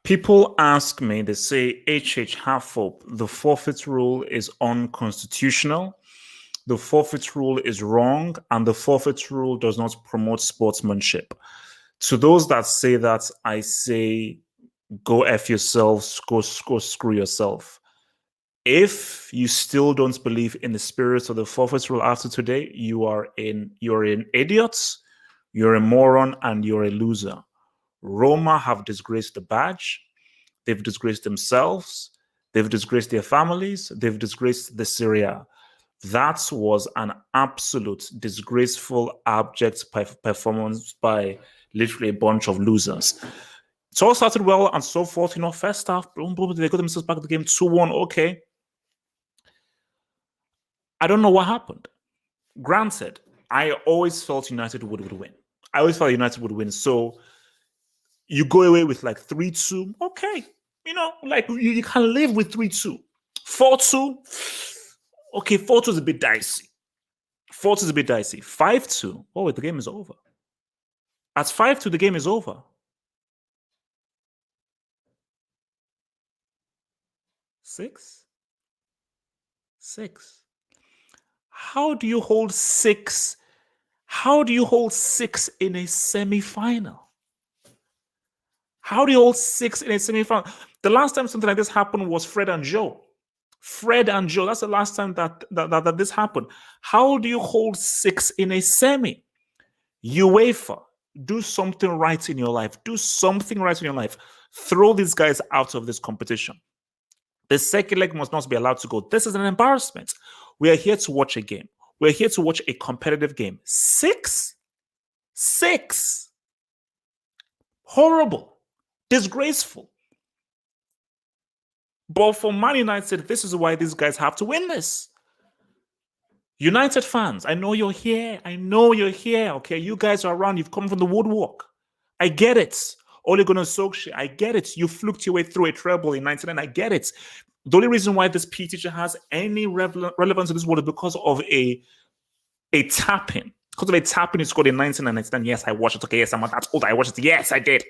People ask me, they say, have hope. The forfeit rule is unconstitutional. The forfeit rule is wrong, and the forfeit rule does not promote sportsmanship. To those that say that, I say, go F yourselves, go screw yourself. If you still don't believe in the spirit of the forfeit rule after today, you're an idiot, you're a moron, and you're a loser. Roma have disgraced the badge. They've disgraced themselves. They've disgraced their families. They've disgraced the Serie A. That was an absolute disgraceful, abject performance by literally a bunch of losers. It all started well and so forth. First half, boom, boom, they got themselves back to the game 2-1. Okay. I don't know what happened. Granted, I always felt United would win. I always felt United would win. So you go away with like 3-2. Okay. You can live with 3-2. 4-2. Okay, 4-2 is a bit dicey. 4-2 is a bit dicey. 5-2. Oh, wait, the game is over. At 5-2, the game is over. 6. How do you hold 6? How do you hold 6 in a semi-final? How do you hold 6 in a semi-final? The last time something like this happened was Fred and Joe. That's the last time that this happened. How do you hold 6 in a semi? UEFA, do something right in your life. Do something right in your life. Throw these guys out of this competition. The second leg must not be allowed to go. This is an embarrassment. We are here to watch a game. We're here to watch a competitive game. 6? Horrible. Disgraceful. But for Man United, this is why these guys have to win this. United fans, I know you're here. Okay, you guys are around. You've come from the woodwork. I get it. Ole Gunnar Solskjaer, I get it. You fluked your way through a treble in 99. I get it. The only reason why this P teacher has any relevance to this world is because of a tapping. Because of a tapping he scored in 1999. Yes, I watched it. Okay, yes, I'm not that old. I watched it. Yes, I did.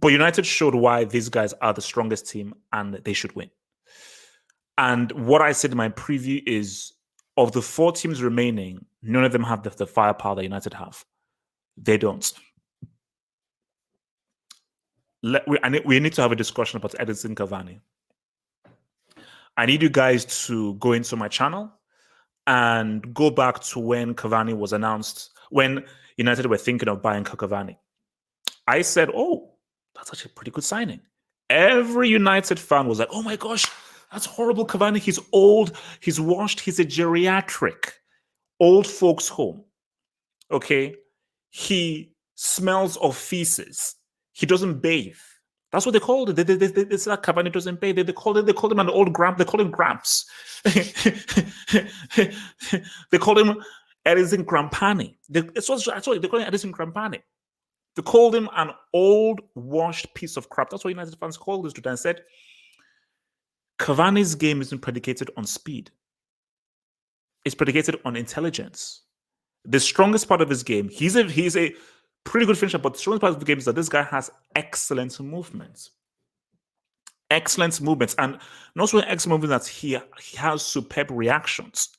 But United showed why these guys are the strongest team and they should win. And what I said in my preview is, of the 4 teams remaining, none of them have the firepower that United have. They don't. We need to have a discussion about Edinson Cavani. I need you guys to go into my channel and go back to when Cavani was announced, when United were thinking of buying Cavani. I said, oh, that's actually a pretty good signing. Every United fan was like, oh my gosh, that's horrible, Cavani. He's old, he's washed, he's a geriatric, old folks home. Okay? He smells of feces. He doesn't bathe. That's what they called it. They said that Cavani doesn't bathe. They called him an old Gramps. They called him Gramps. They called him Edinson Grampani. They called him Edinson Grampani. They called him an old, washed piece of crap. That's what United fans called this dude and said, Cavani's game isn't predicated on speed. It's predicated on intelligence. The strongest part of his game, he's a pretty good finisher, but the strongest part of the game is that this guy has excellent movements. Excellent movements. And not only excellent movements, that he has superb reactions.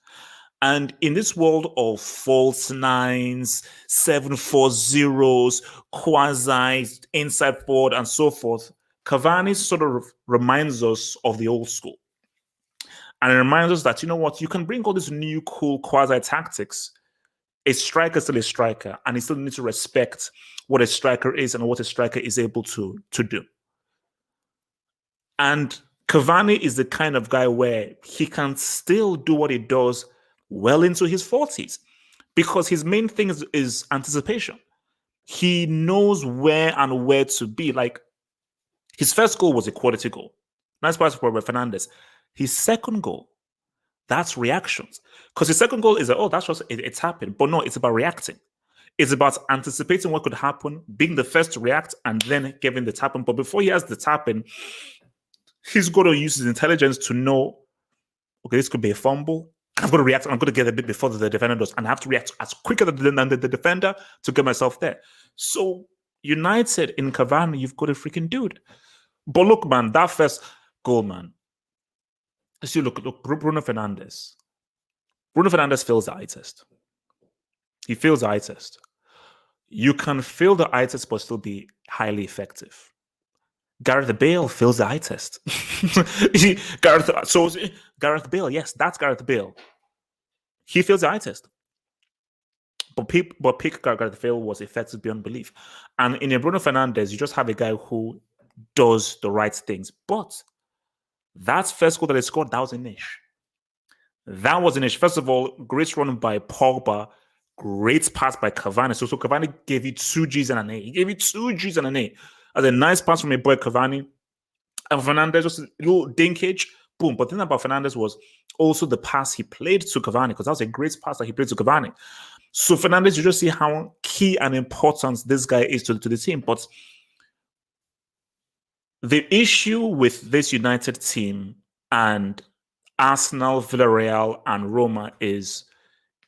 And in this world of false nines, 7-4-0s, quasi, inside forward, and so forth, Cavani sort of reminds us of the old school. And it reminds us that, you know what, you can bring all these new cool quasi tactics. A striker is still a striker, and he still needs to respect what a striker is and what a striker is able to do. And Cavani is the kind of guy where he can still do what he does well into his 40s, because his main thing is anticipation. He knows where to be. Like, his first goal was a quality goal. Nice pass for Fernandes. His second goal, that's reactions. Because his second goal is that, oh, that's just, it's happened. But no, it's about reacting. It's about anticipating what could happen, being the first to react, and then giving the tap in. But before he has the tap in, he's got to use his intelligence to know, okay, this could be a fumble. I've got to react. I'm going to get a bit before the defender does. And I have to react as quicker than the defender to get myself there. So United in Cavani, you've got a freaking dude. But look, man, that first goal, man. See, look, Bruno Fernandes. Bruno Fernandes fails the eye test. He fails the eye test. You can fail the eye test but still be highly effective. Gareth Bale fails the eye test. Gareth Bale, yes, that's Gareth Bale. He fails the eye test. But pick Gareth Bale was effective beyond belief. And in a Bruno Fernandes, you just have a guy who does the right things. But that first goal that they scored, that was a niche. That was an issue. First of all, great run by Pogba, great pass by Cavani. So Cavani gave you 2 G's and an A. He gave you 2 G's and an A. As a nice pass from a boy Cavani. And Fernandes, just a little dinkage, boom. But the thing about Fernandes was also the pass he played to Cavani, because that was a great pass that he played to Cavani. So Fernandes, you just see how key and important this guy is to the team. But the issue with this United team and Arsenal, Villarreal, and Roma is,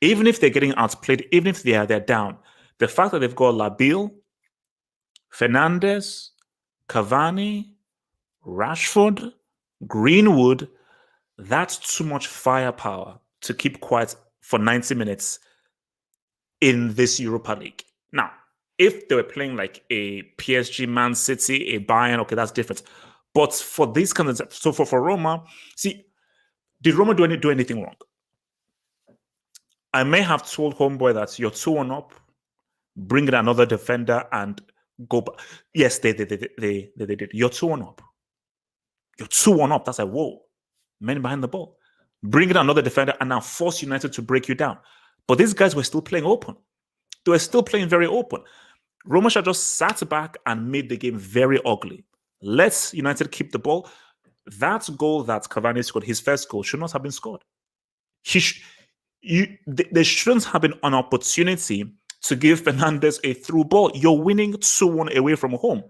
even if they're getting outplayed, even if they're down, the fact that they've got Labille, Fernandes, Cavani, Rashford, Greenwood, that's too much firepower to keep quiet for 90 minutes in this Europa League. Now, if they were playing like a PSG, Man City, a Bayern, okay, that's different. But for these kind of, so for Roma, see, did Roma do anything wrong? I may have told Homeboy that you're 2-1 up, bring in another defender and go back. Yes, they did. You're 2-1 up. You're 2-1 up. That's like, whoa, men behind the ball. Bring in another defender and now force United to break you down. But these guys were still playing open. They were still playing very open. Roma just sat back and made the game very ugly. Let United keep the ball. That goal that Cavani scored, his first goal, should not have been scored. There shouldn't have been an opportunity to give Fernandes a through ball. You're winning 2-1 away from home.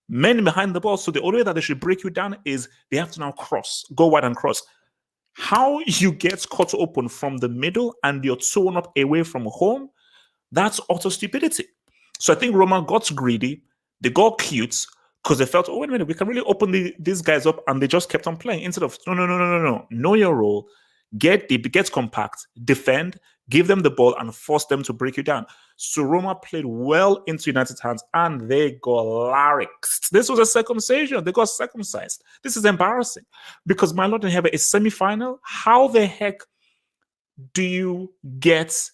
Men behind the ball. So the only way that they should break you down is they have to now cross, go wide and cross. How you get cut open from the middle and you're 2-1 up away from home, that's utter stupidity. So I think Roma got greedy. They got cute because they felt, oh, wait a minute, we can really open these guys up, and they just kept on playing instead of, no. Know your role, get deep, get compact, defend, give them the ball, and force them to break you down. So Roma played well into United's hands, and they got larynxed. This was a circumcision. They got circumcised. This is embarrassing because, my Lord in heaven, a semi-final? How the heck do you get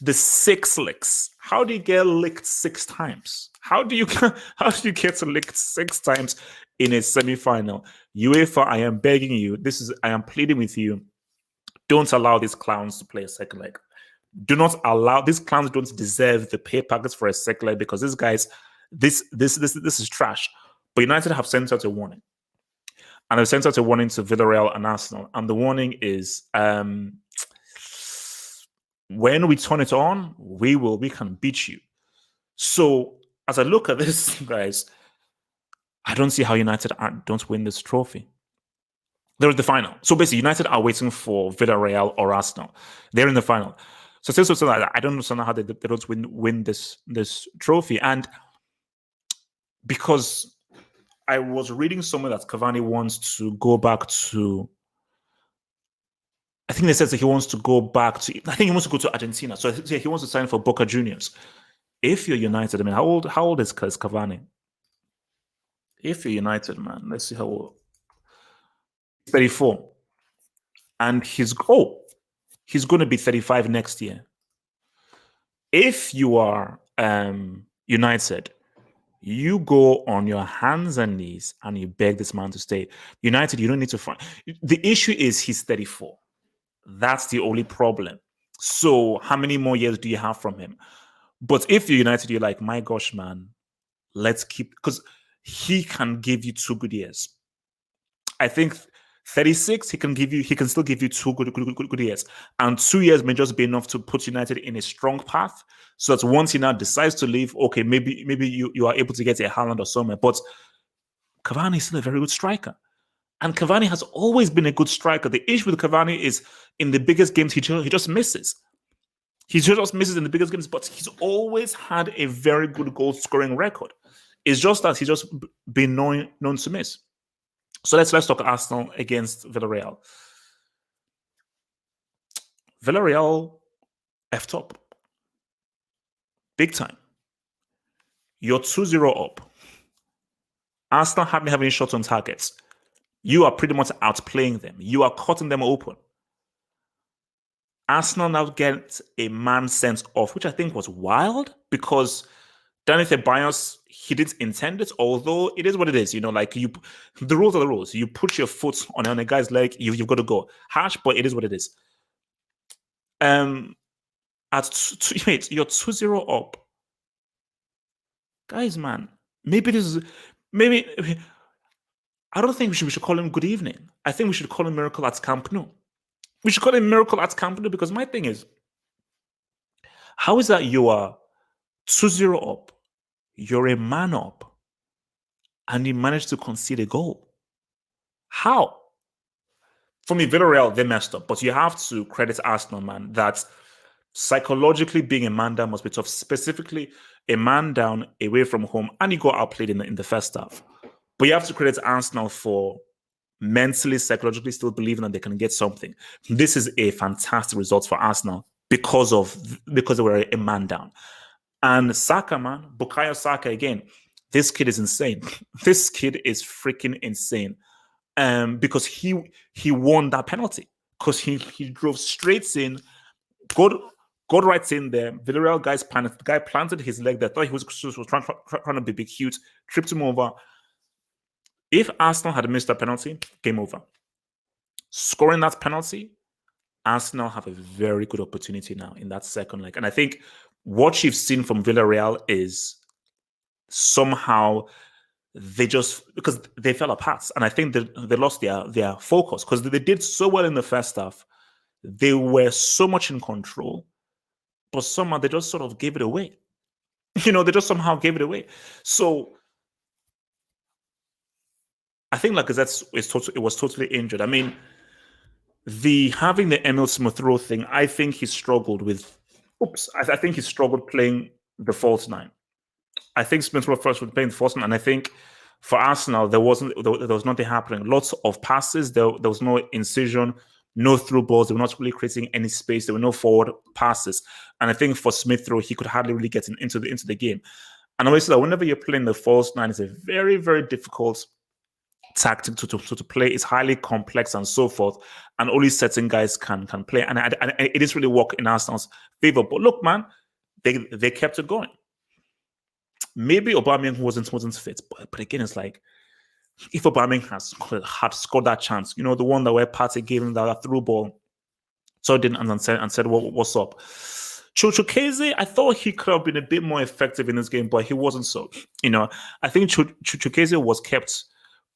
the 6 licks? How do you get licked 6 times? How do you get licked 6 times in a semi-final? UEFA, I am begging you. I am pleading with you. Don't allow these clowns to play a second leg. Do not allow these clowns. Don't deserve the pay packets for a second leg, because these guys, this is trash. But United have sent out a warning, and they've sent out a warning to Villarreal and Arsenal. And the warning is, when we turn it on, we can beat you. So as I look at this, guys, I don't see how United don't win this trophy. They're in the final. So basically, United are waiting for Villarreal or Arsenal. They're in the final. So I don't understand how they don't win this trophy. And because I was reading somewhere that Cavani wants to go back to, I think they said that he wants to go back to, I think he wants to go to Argentina. So he wants to sign for Boca Juniors. If you're United, I mean, how old is Cavani? If you're United, man, let's see how old. 34. And he's going to be 35 next year. If you are United, you go on your hands and knees and you beg this man to stay. United, you don't need to find. The issue is he's 34. That's the only problem. So how many more years do you have from him? But if you're United, you're like, my gosh, man, let's keep, because he can give you 2 good years. I think 36, he can still give you 2 good years. And 2 years may just be enough to put United in a strong path. So that once he now decides to leave, okay, maybe you are able to get a Haaland or somewhere. But Cavani is still a very good striker. And Cavani has always been a good striker. The issue with Cavani is in the biggest games, he just misses. He just misses in the biggest games, but he's always had a very good goal scoring record. It's just that he's just been known to miss. So let's talk Arsenal against Villarreal. Villarreal effed up. Big time. You're 2-0 up. Arsenal haven't had any shots on targets. You are pretty much outplaying them. You are cutting them open. Arsenal now get a man sent off, which I think was wild because Danny Ceballos, he didn't intend it, although it is what it is. The rules are the rules. You put your foot on a guy's leg, you've got to go. Harsh, but it is what it is. Wait, you're 2-0 up. Guys, man, maybe I don't think we should call him good evening. I think we should call him miracle at Camp Nou. We should call him miracle at Camp Nou because my thing is, how is that you are 2-0 up, you're a man up, and you managed to concede a goal? How? For me, Villarreal, they messed up, but you have to credit Arsenal, man, that psychologically being a man down must be tough, specifically a man down away from home, and you got outplayed in the first half. But you have to credit Arsenal for mentally, psychologically still believing that they can get something. This is a fantastic result for Arsenal because they were a man down. And Saka, man, Bukayo Saka again. This kid is insane. This kid is freaking insane. Because he won that penalty. Because he drove straight in, got right in there. Villarreal guys panicked. The guy planted his leg there. Thought he was trying to be big, huge. Tripped him over. If Arsenal had missed that penalty, game over. Scoring that penalty, Arsenal have a very good opportunity now in that second leg. And I think what you've seen from Villarreal is somehow because they fell apart. And I think they lost their focus because they did so well in the first half. They were so much in control, but somehow they just sort of gave it away. They just somehow gave it away. So I think it was totally injured. I mean, having the Emil Smith Rowe thing, I think he struggled with. I think he struggled playing the false nine. I think Smith Rowe first was playing the false nine, and I think for Arsenal there was nothing happening. Lots of passes. There was no incision, no through balls. They were not really creating any space. There were no forward passes, and I think for Smith Rowe he could hardly really get into the game. And obviously, whenever you're playing the false nine, it's a very, very difficult tactic to play. It's highly complex and so forth, and only certain guys can play. And it didn't really work in Arsenal's favor. But look, man, they kept it going. Maybe Aubameyang wasn't fit, but again, it's like if Aubameyang had scored that chance, the one that where Partey gave him that through ball, so didn't and said, "What's up?" Chukwueze, I thought he could have been a bit more effective in this game, but he wasn't so. I think Chukwueze was kept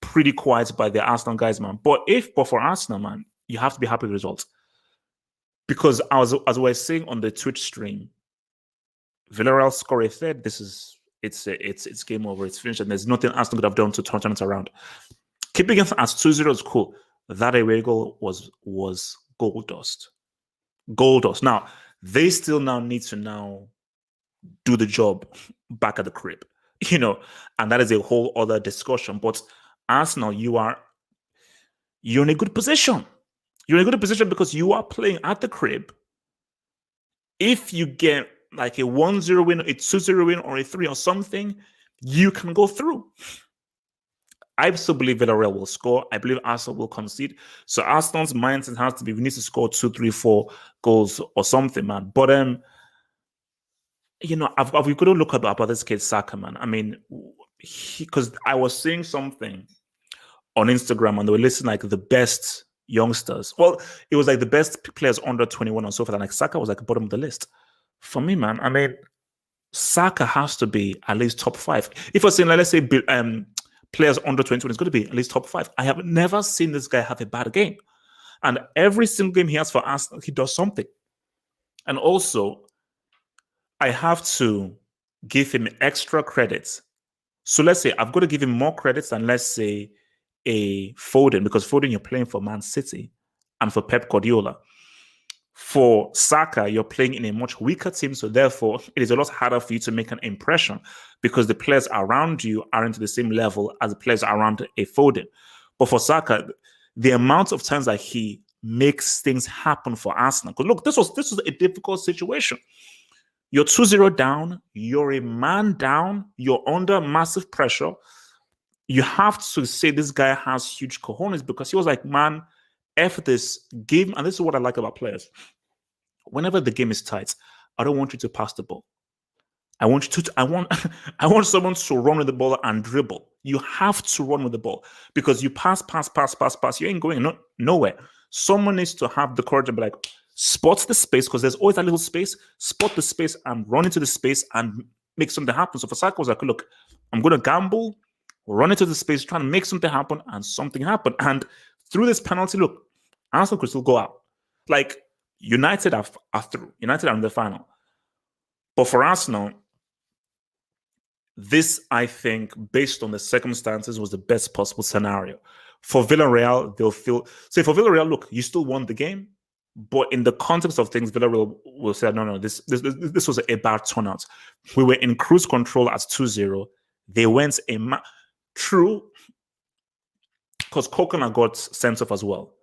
pretty quiet by the Arsenal guys, man. But for Arsenal, man, you have to be happy with the results. Because as we were saying on the Twitch stream, Villarreal score a third. It's game over. It's finished, and there's nothing Arsenal could have done to turn it around. Keeping it as 2-0 is cool. That away goal was gold dust. Gold dust. Now they still need to do the job back at the crib, and that is a whole other discussion. But Arsenal, you're in a good position. You're in a good position because you are playing at the crib. If you get like a 1-0 win, a 2-0 win, or a 3 or something, you can go through. I still believe Villarreal will score. I believe Arsenal will concede. So Arsenal's mindset has to be, we need to score 2, 3, 4 goals or something, man. But we've got to look about this kid Saka, man. I mean, because I was seeing something on Instagram and they were listing like the best youngsters. Well, it was like the best players under 21 and so forth. And like Saka was like bottom of the list. For me, man, I mean, Saka has to be at least top 5. If I say, like, let's say, players under 21, it's going to be at least top 5. I have never seen this guy have a bad game. And every single game he has for Arsenal, he does something. And also, I have to give him extra credits. So let's say I've got to give him more credits than, let's say, a Foden, because Foden, you're playing for Man City and for Pep Guardiola. For Saka, you're playing in a much weaker team, so therefore it is a lot harder for you to make an impression because the players around you aren't to the same level as the players around a Foden. But for Saka, the amount of times that he makes things happen for Arsenal. Because look, this was a difficult situation. You're 2-0 down, you're a man down, you're under massive pressure. You have to say this guy has huge cojones because he was like, man, F this game. And this is what I like about players. Whenever the game is tight, I don't want you to pass the ball. I want you to, I want, I want someone to run with the ball and dribble. You have to run with the ball because you pass. You ain't going nowhere. Someone needs to have the courage to be like, spot the space because there's always a little space. Spot the space and run into the space and make something happen. So for Saka was like, look, I'm going to gamble, run into the space, trying to make something happen, and something happened. And through this penalty, look, Arsenal could still go out. Like United are through. United are in the final. But for Arsenal, this, I think, based on the circumstances, was the best possible scenario. For Villarreal, they'll feel... So for Villarreal, look, you still won the game, but in the context of things, Villarreal will say, no, this was a bad turnout. We were in cruise control at 2-0. They went true, because Kokona got sent off as well.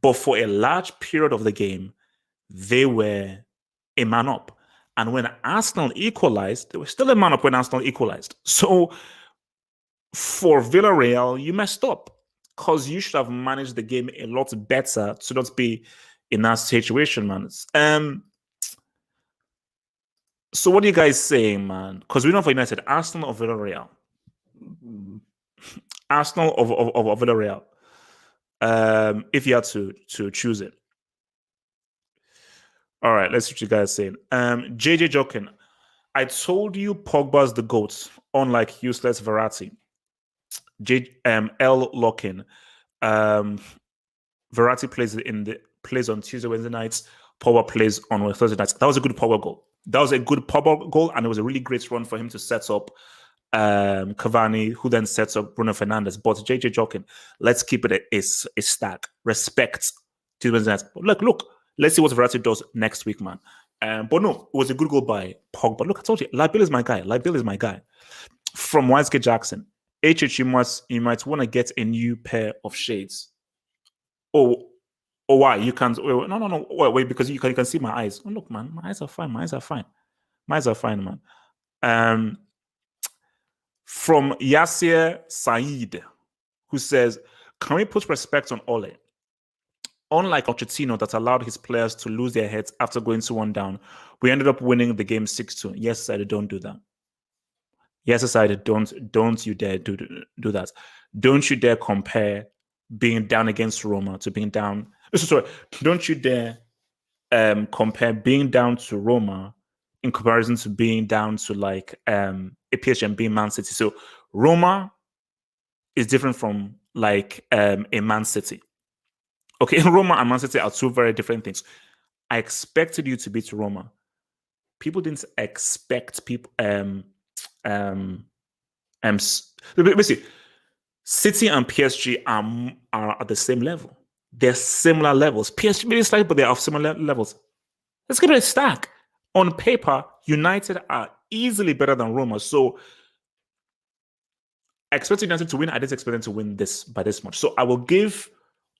But for a large period of the game, they were a man up. And when Arsenal equalized, they were still a man up when Arsenal equalized. So for Villarreal, you messed up because you should have managed the game a lot better to not be in that situation, man. So what are you guys saying, man? Because we know for United, Arsenal or Villarreal? Arsenal or Villarreal? If you had to choose it. All right, let's see what you guys saying. JJ Jokin, I told you Pogba's the GOAT, unlike useless Verratti. L Lockin. Verratti plays on Tuesday, Wednesday nights. Pogba plays on Thursday nights. That was a good Pogba goal. That was a good Pogba goal, and it was a really great run for him to set up Cavani, who then sets up Bruno Fernandes. But JJ Jokin, let's keep it a stack. Respect to Wednesday nights. Look. Let's see what Verratti does next week, man. But no, it was a good goal by Pogba. Look, I told you, Labil is my guy. From Wisegate Jackson, HH, you might want to get a new pair of shades. Oh, why? You can't. No. Wait, because you can see my eyes. Oh, look, man, my eyes are fine. Man. From Yasir Saeed, who says, can we put respect on Ole? Unlike Pochettino that allowed his players to lose their heads after going 2-1 down, we ended up winning the game 6-2. Yes, Society, don't do that. Yes, Society, don't you dare do that. Don't you dare compare being down against Roma to being down. Sorry, don't you dare compare being down to Roma in comparison to being down to like a PSG and being Man City. So Roma is different from like a Man City. Okay, Roma and Man City are two very different things. I expected you to beat Roma. People didn't expect people. Basically, City and PSG are at the same level. They're similar levels. PSG maybe slightly, but they are of similar levels. Let's give it a stack. On paper, United are easily better than Roma. So I expected United to win. I didn't expect them to win this by this much. So I will give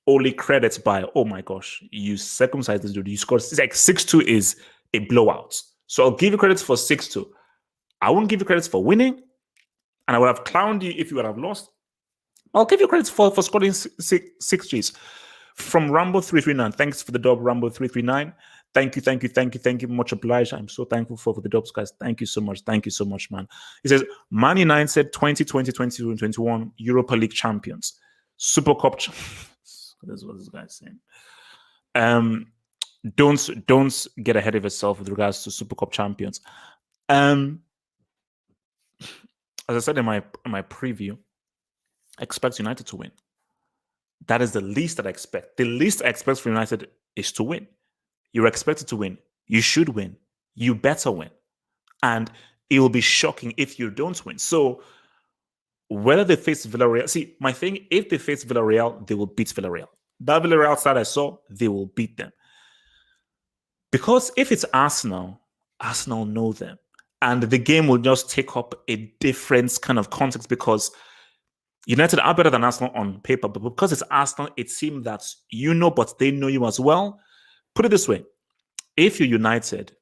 only credits by, oh my gosh, you circumcised this dude. You scored. It's like 6-2 is a blowout. So I'll give you credits for 6-2. I won't give you credits for winning, and I would have clowned you if you would have lost. I'll give you credits for scoring 6 Gs. From Rambo339, thanks for the dub, Rambo339. Thank you. Much obliged. I'm so thankful for the dubs, guys. Thank you so much, man. He says, Man United 2020, 2021 Europa League champions. Super Cup That's what this guy's saying. Don't get ahead of yourself with regards to Super Cup champions. As I said in my preview, I expect United to win. That is the least that I expect. The least I expect from United is to win. You're expected to win. You should win. You better win. And it will be shocking if you don't win. So whether they face Villarreal, see, my thing, if they face Villarreal, they will beat Villarreal. That Villarreal side I saw, they will beat them. Because if it's Arsenal, Arsenal know them. And the game will just take up a different kind of context because United are better than Arsenal on paper. But because it's Arsenal, it seems that you know, but they know you as well. Put it this way. If you're United,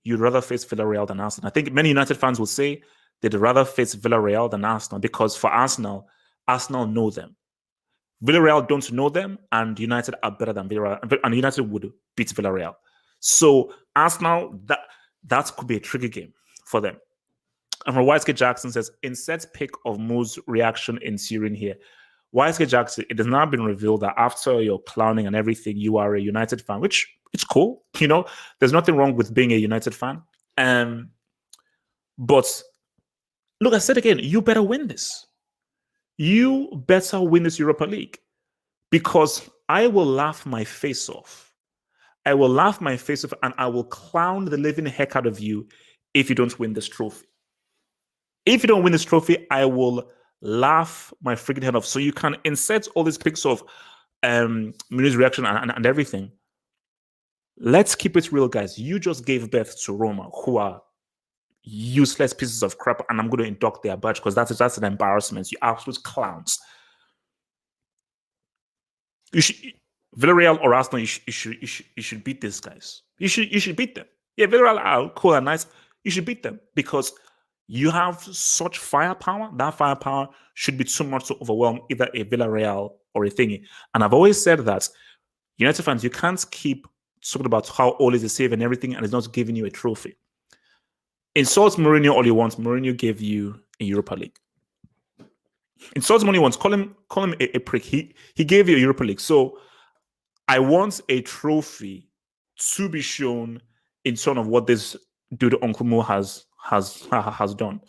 you'd rather face Villarreal than Arsenal. I think many United fans will say they'd rather face Villarreal than Arsenal because for Arsenal, Arsenal know them. Villarreal don't know them, and United are better than Villarreal, and United would beat Villarreal. So Arsenal, that could be a tricky game for them. And from YSK Jackson says, instead pick of Mo's reaction ensuing here. YSK Jackson, it has now been revealed that after your clowning and everything, you are a United fan, which it's cool. You know, there's nothing wrong with being a United fan. But look, I said again, you better win this. You better win this Europa League because I will laugh my face off. I will laugh my face off and I will clown the living heck out of you if you don't win this trophy. If you don't win this trophy, I will laugh my freaking head off. So you can insert all these pics of Muni's reaction and everything. Let's keep it real, guys. You just gave birth to Roma, who are useless pieces of crap, and I'm going to induct their badge because that's an embarrassment. You absolute clowns. You should Villarreal or Arsenal. You should beat these guys. You should beat them. Yeah, Villarreal are cool and nice. You should beat them because you have such firepower. That firepower should be too much to overwhelm either a Villarreal or a thingy. And I've always said that United fans, you can't keep talking about how all is a save and everything, and it's not giving you a trophy. Insult Mourinho all you want. Mourinho gave you a Europa League. Insult him all you want. Call him a prick. He gave you a Europa League. So I want a trophy to be shown in terms of what this dude Uncle Mo has done.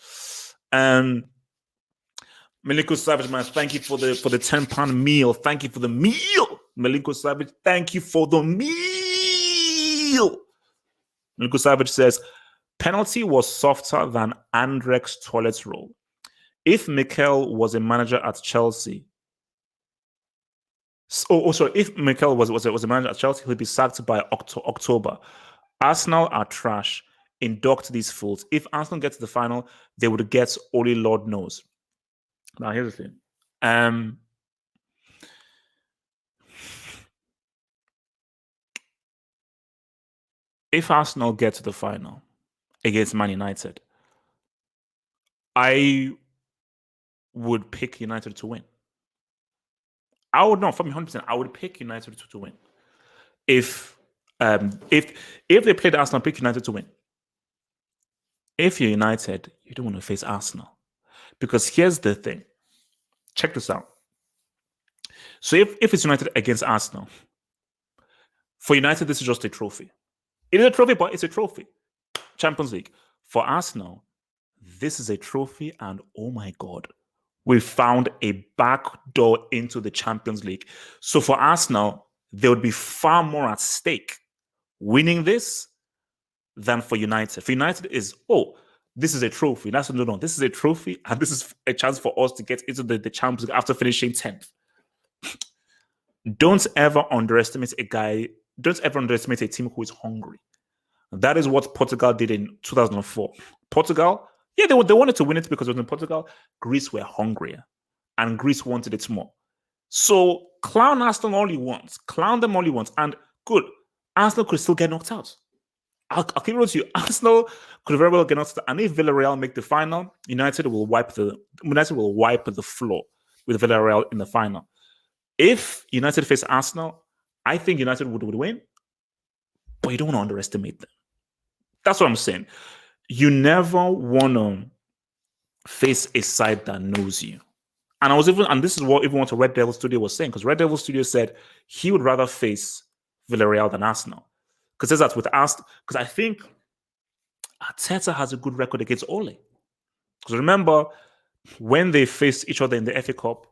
Milinko Savage, man, thank you for the £10 meal. Thank you for the meal. Milinko Savage, thank you for the meal. Milinko Savage says, penalty was softer than Andrek's toilet roll. If Mikel was a manager at Chelsea, if Mikel was a manager at Chelsea, he'll be sacked by October. Arsenal are trash. Induct these fools. If Arsenal gets to the final, they would get only Lord knows. Now, here's the thing. If Arsenal get to the final against Man United, I would pick United to win. I would not, from 100%, I would pick United to win. If they played Arsenal, pick United to win. If you're United, you don't want to face Arsenal. Because here's the thing. Check this out. So if it's United against Arsenal, for United, this is just a trophy. It is a trophy, but it's a trophy. Champions League. For Arsenal, this is a trophy, and oh my God, we found a back door into the Champions League. So for Arsenal, there would be far more at stake winning this than for United. For United is, this is a trophy. That's no, this is a trophy, and this is a chance for us to get into the Champions League after finishing 10th. Don't ever underestimate a guy. Don't ever underestimate a team who is hungry. That is what Portugal did in 2004. Portugal, yeah, they wanted to win it because it was in Portugal. Greece were hungrier, and Greece wanted it more. So clown Arsenal all you want. Clown them all you want. And good, Arsenal could still get knocked out. I'll keep it with you. Arsenal could very well get knocked out. And if Villarreal make the final, United will wipe the floor with Villarreal in the final. If United face Arsenal, I think United would win, but you don't want to underestimate them. That's what I'm saying. You never want to face a side that knows you. And this is what even what Red Devil Studio was saying, because Red Devil Studio said he would rather face Villarreal than Arsenal. Because that's with Arsenal. Because I think Arteta has a good record against Ole. Because remember, when they faced each other in the FA Cup,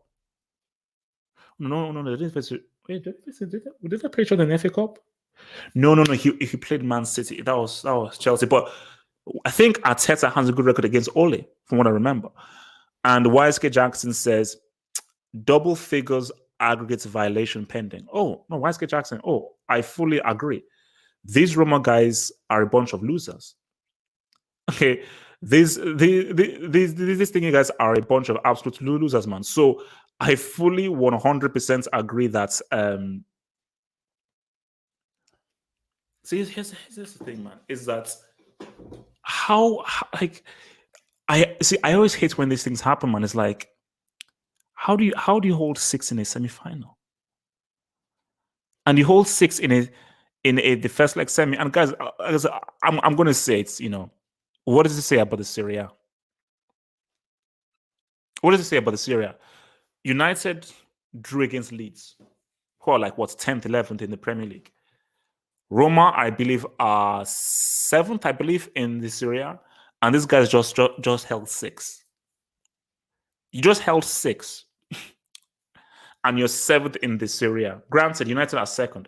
no, they didn't face it. Wait, did they play each other in the FA Cup? No. He played Man City. That was Chelsea. But I think Arteta has a good record against Ole, from what I remember. And YSK Jackson says, double figures aggregate violation pending. Oh, no, YSK Jackson. Oh, I fully agree. These Roma guys are a bunch of losers. Okay, these thingy guys are a bunch of absolute losers, man. So I fully 100% agree that see, here's the thing, man, is that how like I always hate when these things happen, man. It's like how do you hold 6 in a semi-final? And you hold 6 in the first like semi. And guys, I'm gonna say it's, what does it say about the Serie A? What does it say about the Serie A? United drew against Leeds, who are like what 10th, 11th in the Premier League. Roma, I believe, are 7th, I believe, in the Serie A, and these guys just held 6. You just held 6, and you're 7th in the Serie A. Granted, United are 2nd,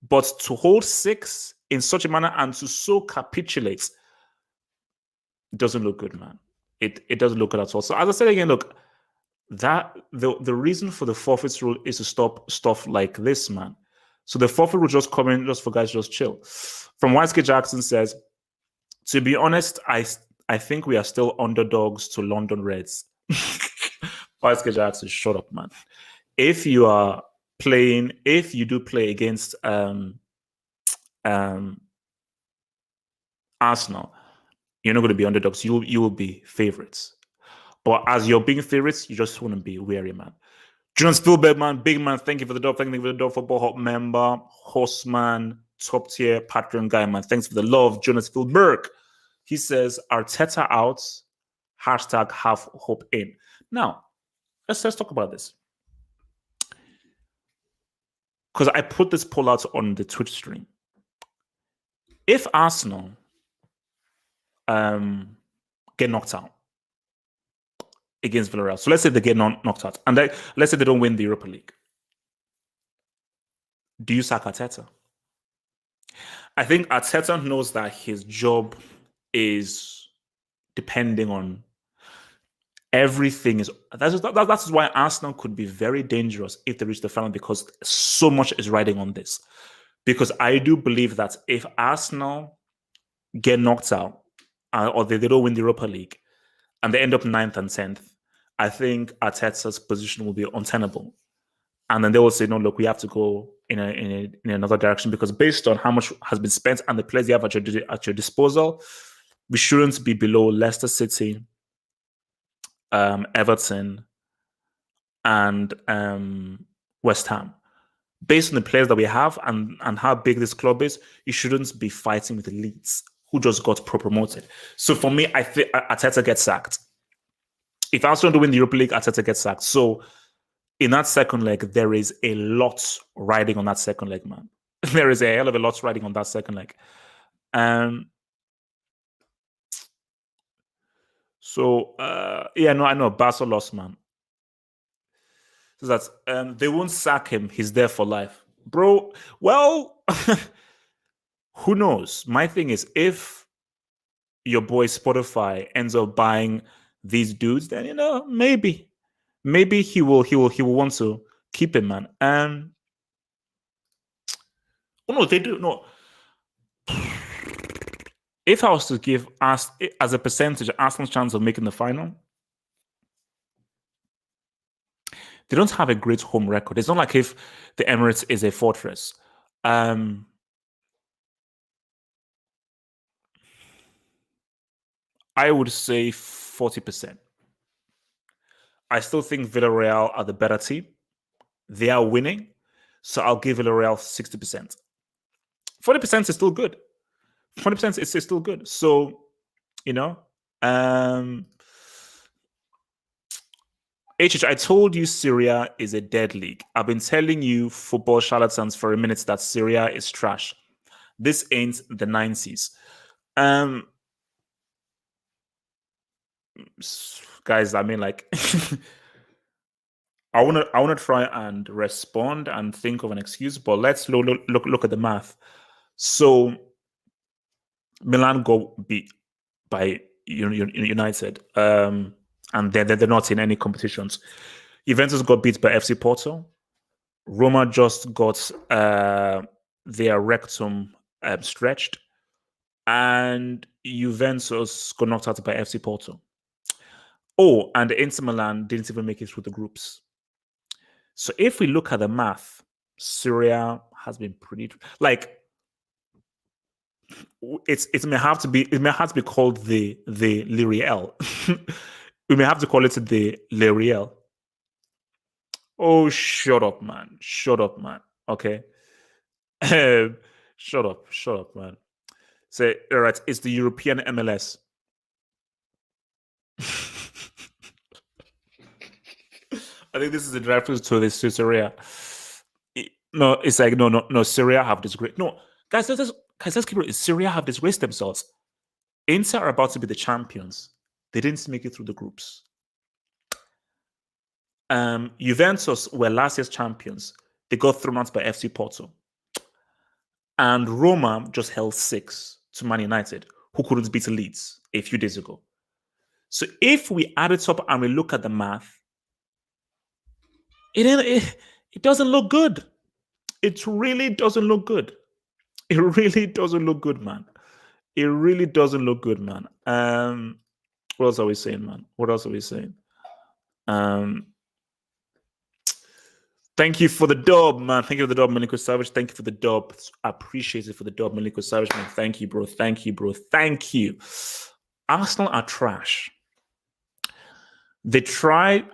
but to hold 6 in such a manner and to so capitulate doesn't look good, man. It doesn't look good at all. So as I said again, look, that the reason for the forfeits rule is to stop stuff like this, man. So the forfeit rule just come in just for guys to just chill. From Wiseke Jackson says, to be honest, I think we are still underdogs to London Reds. Wiseke Jackson, shut up, man. If you do play against Arsenal, you're not going to be underdogs. You will be favorites. But as you're being favorites, you just want to be wary, man. Jonas Spielberg, man, big man, thank you for the dog. Thank you for the dog, Football Hot member, Horseman, top tier Patreon guy, man. Thanks for the love, Jonas Spielberg. He says, Arteta out, hashtag have hope in. Now, let's talk about this. Because I put this poll out on the Twitch stream. If Arsenal get knocked out against Villarreal, so let's say they get knocked out, and let's say they don't win the Europa League, do you sack Arteta? I think Arteta knows that his job is depending on everything. That's why Arsenal could be very dangerous if they reach the final, because so much is riding on this. Because I do believe that if Arsenal get knocked out or they don't win the Europa League and they end up 9th and 10th, I think Arteta's position will be untenable. And then they will say, no, look, we have to go in another direction, because based on how much has been spent and the players you have at your disposal, we shouldn't be below Leicester City, Everton, and West Ham. Based on the players that we have and how big this club is, you shouldn't be fighting with the Leeds, who just got promoted. So for me, I think Arteta gets sacked. If Arsenal don't win the Europa League, Arteta gets sacked. So in that second leg, there is a lot riding on that second leg, man. There is a hell of a lot riding on that second leg. So yeah, no, I know Barca lost, man. So that they won't sack him. He's there for life, bro. Well, who knows? My thing is, if your boy Spotify ends up buying these dudes, then maybe he will want to keep him, man. Oh no, they do no. If I was to give as a percentage Arsenal's chance of making the final, they don't have a great home record. It's not like if the Emirates is a fortress. I would say 40%. I still think Villarreal are the better team. They are winning, so I'll give Villarreal 60%. 40% is still good. 20% is still good. So, I told you Serie A is a dead league. I've been telling you football charlatans for a minute that Serie A is trash. This ain't the 90s. Guys, I mean, like, I wanna try and respond and think of an excuse, but let's look at the math. So Milan got beat by United, and they're not in any competitions. Juventus got beat by FC Porto. Roma just got their rectum stretched, and Juventus got knocked out by FC Porto. Oh, and Inter Milan didn't even make it through the groups. So if we look at the math, Serie A has been pretty like it may have to be called the Lireal. We may have to call it the Lireal. Oh, shut up, man. Shut up, man. Okay. Shut up, man. Say, all right, it's the European MLS. I think this is the reference to the Serie A. No, it's like no. Serie A have disgraced. No, guys, let's keep it. Serie A have disgraced themselves. Inter are about to be the champions. They didn't make it through the groups. Juventus were last year's champions. They got thrown out by FC Porto. And Roma just held 6 to Man United, who couldn't beat Leeds a few days ago. So if we add it up and we look at the math, it doesn't look good. It really doesn't look good. It really doesn't look good, man. It really doesn't look good, man. What else are we saying, man? What else are we saying? Thank you for the dub, man. Thank you for the dub, Maliko Savage. Thank you for the dub. I appreciate it for the dub, Maliko Savage, man. Thank you, bro. Thank you, bro. Thank you. Arsenal are trash. They tried.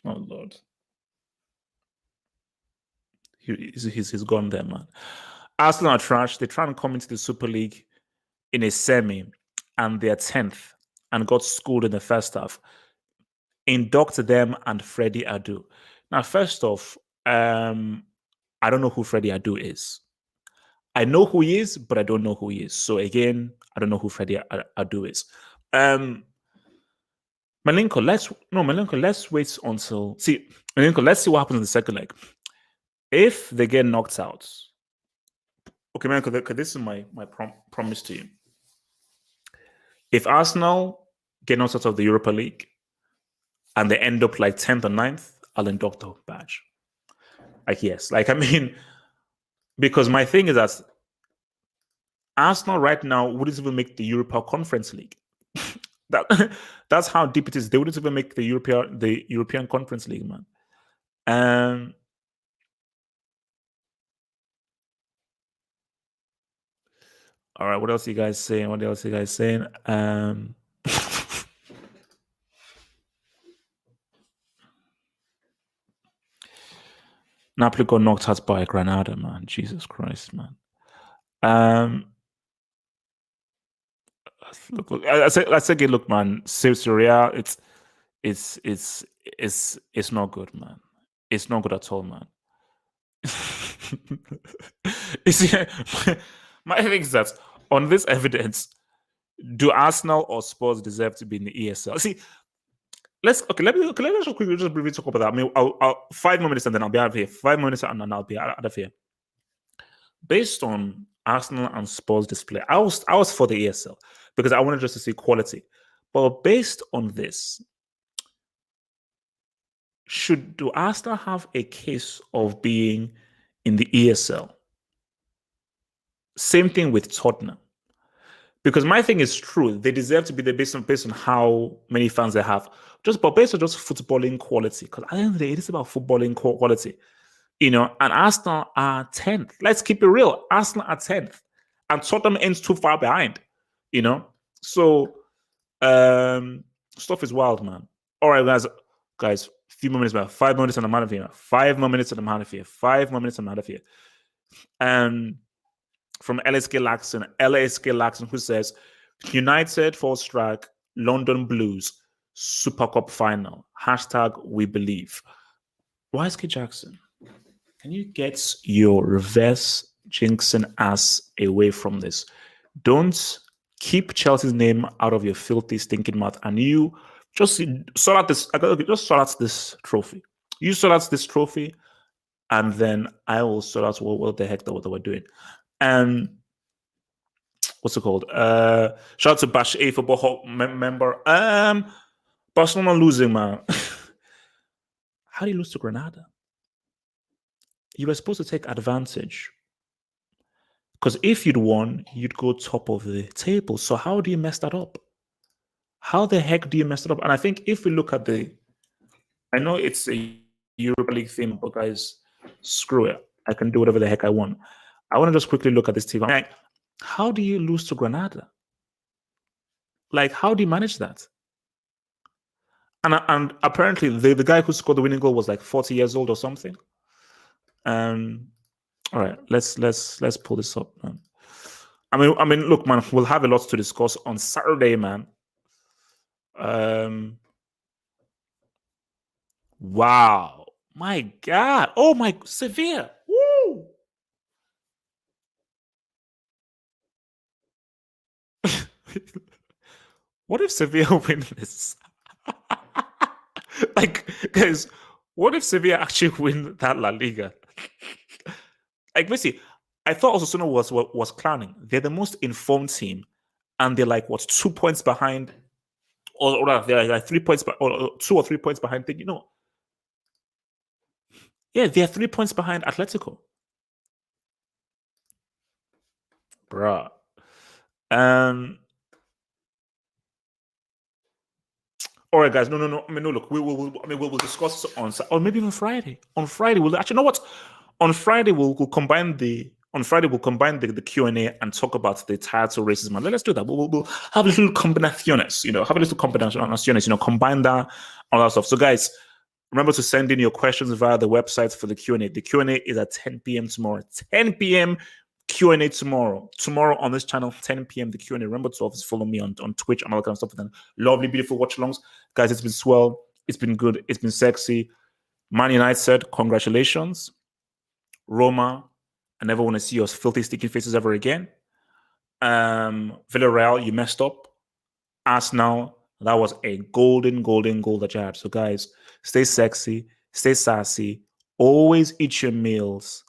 Oh, Lord. He's gone there, man. Arsenal are trash. They try and come into the Super League in a semi, and they're 10th and got schooled in the first half. Induct them and Freddie Adu. Now, first off, I don't know who Freddie Adu is. I know who he is, but I don't know who he is. So again, I don't know who Freddie Adu is. Malenko, let's wait until Malenko, let's see what happens in the second leg. If they get knocked out, okay, Malenko, this is my promise to you. If Arsenal get knocked out of the Europa League and they end up like 10th or 9th, I'll induct the badge. Like, yes. Like, I mean, because my thing is that Arsenal right now wouldn't even make the Europa Conference League. That's how deep it is. They wouldn't even make the European Conference League, man. All right, what else are you guys saying? Napoli got knocked out by Granada, man. Jesus Christ, man. Look. Let's take a look, man. Serie A, it's not good, man. It's not good at all, man. My thing is that on this evidence, do Arsenal or Spurs deserve to be in the ESL? See, let me just quickly just briefly talk about that. I mean, I'll 5 more minutes and then I'll be out of here. 5 minutes and then I'll be out of here. Based on Arsenal and Spurs display, I was for the ESL because I wanted just to see quality. But based on this, do Arsenal have a case of being in the ESL? Same thing with Tottenham. Because my thing is true. They deserve to be there based on how many fans they have. But based on just footballing quality. Because at the end of the day, it is about footballing quality. You know, and Arsenal are 10th. Let's keep it real. Arsenal are 10th. And Tottenham ends too far behind. You know? So, stuff is wild, man. All right, guys, few more minutes, man. 5 minutes and I'm out of here. 5 more minutes and I'm out of here. 5 more minutes and I'm out of here. And from LSK Laxon, who says, United falls track, London Blues, Super Cup final. # we believe. YSK Jackson, can you get your reverse jinxing ass away from this? Don't keep Chelsea's name out of your filthy, stinking mouth. And you just sort out this. Just sort out this trophy. You sort out this trophy, and then I will sort out what the heck that we're doing. And what's it called? Shout out to Bash A Football Hall member. Barcelona losing, man. How do you lose to Granada? You were supposed to take advantage Because if you'd won, you'd go top of the table. So how do you mess that up? How the heck do you mess it up? And I think if we look at I know it's a Europa League thing, but guys, screw it. I can do whatever the heck I want. I want to just quickly look at this team. Like, how do you lose to Granada? Like, how do you manage that? And apparently, the guy who scored the winning goal was like 40 years old or something. All right, let's pull this up, man. I mean, look, man, we'll have a lot to discuss on Saturday, man. Wow, my God! Oh my, Sevilla! Woo! What if Sevilla win this? Like, guys, what if Sevilla actually win that La Liga? Like, basically, I thought Osasuna was clowning. They're the most informed team, and they're like, what, 2 points behind, or they're like 3 points, or 2 or 3 points behind. You know, yeah, they're 3 points behind Atletico, bruh. All right, guys. No. I mean, no. Look, we'll discuss this or maybe even Friday. On Friday, we'll actually know what. On Friday, we'll combine the. On Friday, we'll combine the Q&A and talk about the title races, man. Let's do that. We'll have a little combinaciones, have a little combinaciones, combine that, all that stuff. So, guys, remember to send in your questions via the website for the Q&A. The Q&A is at 10 p.m. tomorrow. 10 p.m. Q&A tomorrow. Tomorrow on this channel, 10 p.m. the Q&A. Remember to always follow me on Twitch and all that kind of stuff. And lovely, beautiful watch-alongs. Guys, it's been swell. It's been good. It's been sexy. Man United said, congratulations. Roma, I never want to see your filthy, sticky faces ever again. Villareal, you messed up. Arsenal, that was a golden goal that you had. So, guys, stay sexy, stay sassy, always eat your meals,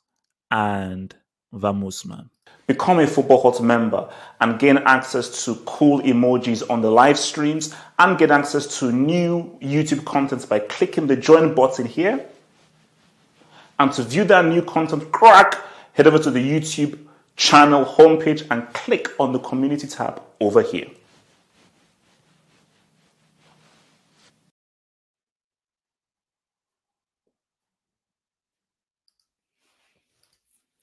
and vamos, man. Become a Football Hut member and gain access to cool emojis on the live streams and get access to new YouTube content by clicking the join button here. And to view that new content, head over to the YouTube channel homepage and click on the community tab over here.